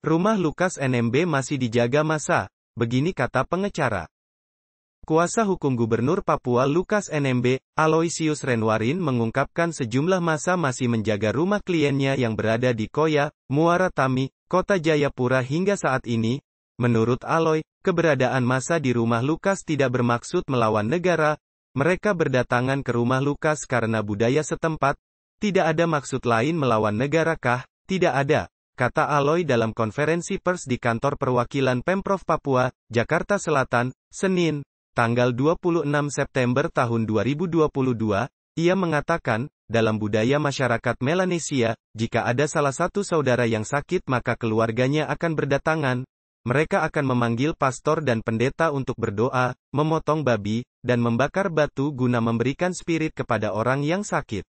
Rumah Lukas NMB masih dijaga massa, begini kata pengacara. Kuasa hukum Gubernur Papua Lukas NMB, Aloysius Renwarin mengungkapkan sejumlah massa masih menjaga rumah kliennya yang berada di Koya, Muara Tami, Kota Jayapura hingga saat ini. Menurut Aloy, keberadaan massa di rumah Lukas tidak bermaksud melawan negara. Mereka berdatangan ke rumah Lukas karena budaya setempat. Tidak ada maksud lain melawan negara kah? Tidak ada, kata Aloy dalam konferensi pers di kantor perwakilan Pemprov Papua, Jakarta Selatan, Senin, tanggal 26 September tahun 2022, ia mengatakan, dalam budaya masyarakat Melanesia, jika ada salah satu saudara yang sakit maka keluarganya akan berdatangan. Mereka akan memanggil pastor dan pendeta untuk berdoa, memotong babi, dan membakar batu guna memberikan spirit kepada orang yang sakit.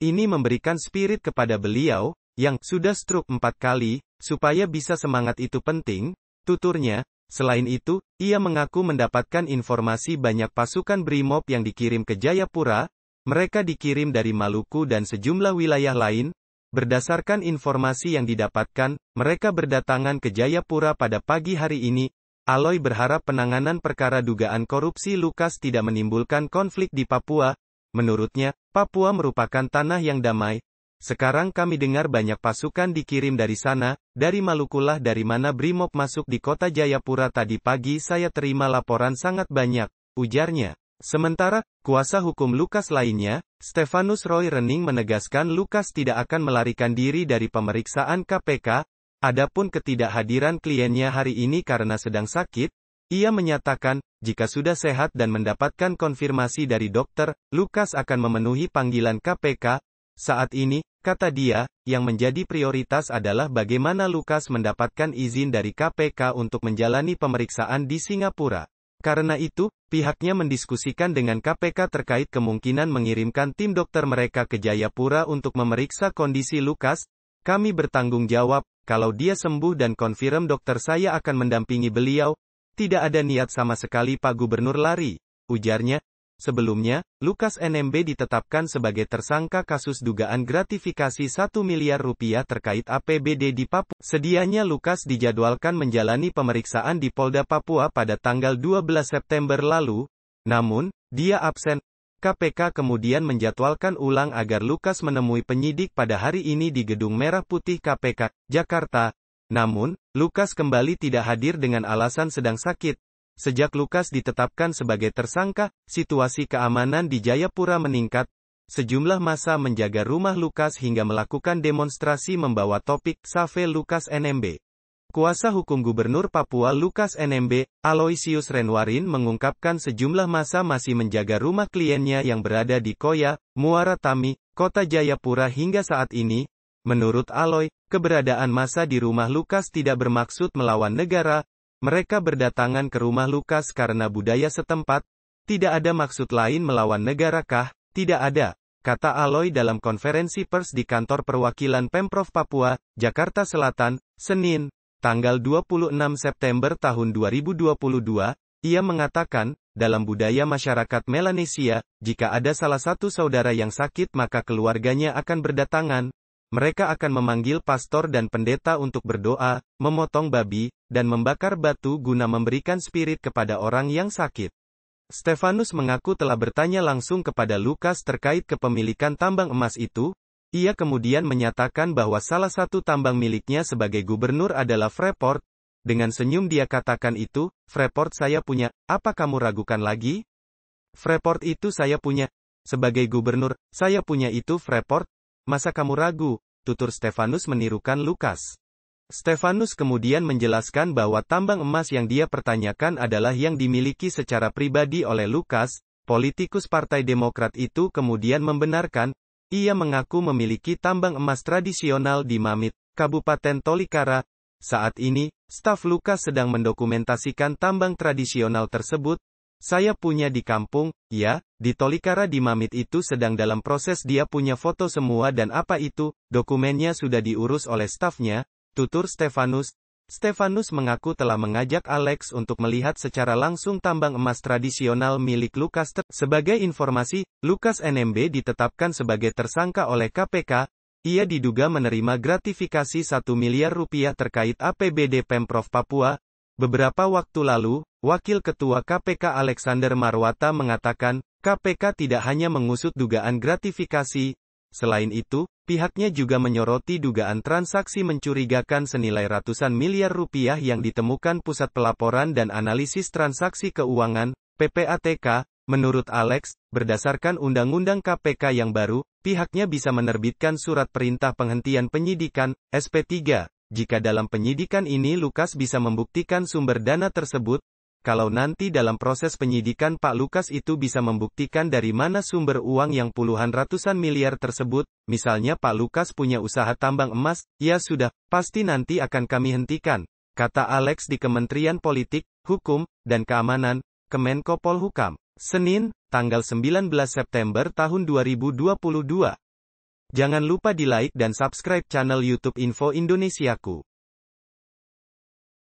Ini memberikan spirit kepada beliau, yang sudah stroke 4 kali, supaya bisa semangat itu penting, tuturnya. Selain itu, ia mengaku mendapatkan informasi banyak pasukan BRIMOB yang dikirim ke Jayapura. Mereka dikirim dari Maluku dan sejumlah wilayah lain. Berdasarkan informasi yang didapatkan, mereka berdatangan ke Jayapura pada pagi hari ini. Aloy berharap penanganan perkara dugaan korupsi Lukas tidak menimbulkan konflik di Papua. Menurutnya, Papua merupakan tanah yang damai. Sekarang kami dengar banyak pasukan dikirim dari sana, dari Malukulah dari mana BRIMOB masuk di kota Jayapura tadi pagi saya terima laporan sangat banyak, ujarnya. Sementara, kuasa hukum Lukas lainnya, Stefanus Roy Rening menegaskan Lukas tidak akan melarikan diri dari pemeriksaan KPK, adapun ketidakhadiran kliennya hari ini karena sedang sakit, ia menyatakan, jika sudah sehat dan mendapatkan konfirmasi dari dokter, Lukas akan memenuhi panggilan KPK. Saat ini, kata dia, yang menjadi prioritas adalah bagaimana Lukas mendapatkan izin dari KPK untuk menjalani pemeriksaan di Singapura. Karena itu, pihaknya mendiskusikan dengan KPK terkait kemungkinan mengirimkan tim dokter mereka ke Jayapura untuk memeriksa kondisi Lukas. Kami bertanggung jawab, kalau dia sembuh dan konfirm dokter saya akan mendampingi beliau. Tidak ada niat sama sekali Pak Gubernur lari, ujarnya. Sebelumnya, Lukas NMB ditetapkan sebagai tersangka kasus dugaan gratifikasi 1 miliar rupiah terkait APBD di Papua. Sedianya Lukas dijadwalkan menjalani pemeriksaan di Polda Papua pada tanggal 12 September lalu. Namun, dia absen. KPK kemudian menjadwalkan ulang agar Lukas menemui penyidik pada hari ini di Gedung Merah Putih KPK, Jakarta. Namun, Lukas kembali tidak hadir dengan alasan sedang sakit. Sejak Lukas ditetapkan sebagai tersangka, situasi keamanan di Jayapura meningkat. Sejumlah massa menjaga rumah Lukas hingga melakukan demonstrasi membawa topik "Save Lukas NMB". Kuasa hukum Gubernur Papua Lukas NMB, Aloysius Renwarin mengungkapkan sejumlah massa masih menjaga rumah kliennya yang berada di Koya, Muara Tami, Kota Jayapura hingga saat ini. Menurut Aloy, keberadaan massa di rumah Lukas tidak bermaksud melawan negara. Mereka berdatangan ke rumah Lukas karena budaya setempat. Tidak ada maksud lain melawan negara kah? Tidak ada, kata Aloy dalam konferensi pers di kantor perwakilan Pemprov Papua, Jakarta Selatan, Senin, tanggal 26 September tahun 2022. Ia mengatakan, dalam budaya masyarakat Melanesia, jika ada salah satu saudara yang sakit maka keluarganya akan berdatangan. Mereka akan memanggil pastor dan pendeta untuk berdoa, memotong babi, dan membakar batu guna memberikan spirit kepada orang yang sakit. Stefanus mengaku telah bertanya langsung kepada Lukas terkait kepemilikan tambang emas itu. Ia kemudian menyatakan bahwa salah satu tambang miliknya sebagai gubernur adalah Freeport. Dengan senyum dia katakan itu, Freeport saya punya, apa kamu ragukan lagi? Freeport itu saya punya. Sebagai gubernur, saya punya itu Freeport. Masa kamu ragu? Tutur Stefanus menirukan Lukas. Stefanus kemudian menjelaskan bahwa tambang emas yang dia pertanyakan adalah yang dimiliki secara pribadi oleh Lukas. Politikus Partai Demokrat itu kemudian membenarkan, ia mengaku memiliki tambang emas tradisional di Mamit, Kabupaten Tolikara. Saat ini, staf Lukas sedang mendokumentasikan tambang tradisional tersebut. Saya punya di kampung, ya, di Tolikara di Mamit itu sedang dalam proses dia punya foto semua dan apa itu, dokumennya sudah diurus oleh stafnya, tutur Stefanus. Stefanus mengaku telah mengajak Alex untuk melihat secara langsung tambang emas tradisional milik Lukas. Sebagai informasi, Lukas NMB ditetapkan sebagai tersangka oleh KPK. Ia diduga menerima gratifikasi 1 miliar rupiah terkait APBD Pemprov Papua. Beberapa waktu lalu, Wakil Ketua KPK Alexander Marwata mengatakan, KPK tidak hanya mengusut dugaan gratifikasi. Selain itu, pihaknya juga menyoroti dugaan transaksi mencurigakan senilai ratusan miliar rupiah yang ditemukan Pusat Pelaporan dan Analisis Transaksi Keuangan, PPATK. Menurut Alex, berdasarkan Undang-Undang KPK yang baru, pihaknya bisa menerbitkan surat perintah penghentian penyidikan, SP3, jika dalam penyidikan ini Lukas bisa membuktikan sumber dana tersebut. Kalau nanti dalam proses penyidikan Pak Lukas itu bisa membuktikan dari mana sumber uang yang puluhan ratusan miliar tersebut, misalnya Pak Lukas punya usaha tambang emas, ya sudah, pasti nanti akan kami hentikan, kata Alex di Kementerian Politik, Hukum, dan Keamanan, Kemenko Polhukam. Senin, tanggal 19 September tahun 2022. Jangan lupa di like dan subscribe channel YouTube Info Indonesiaku.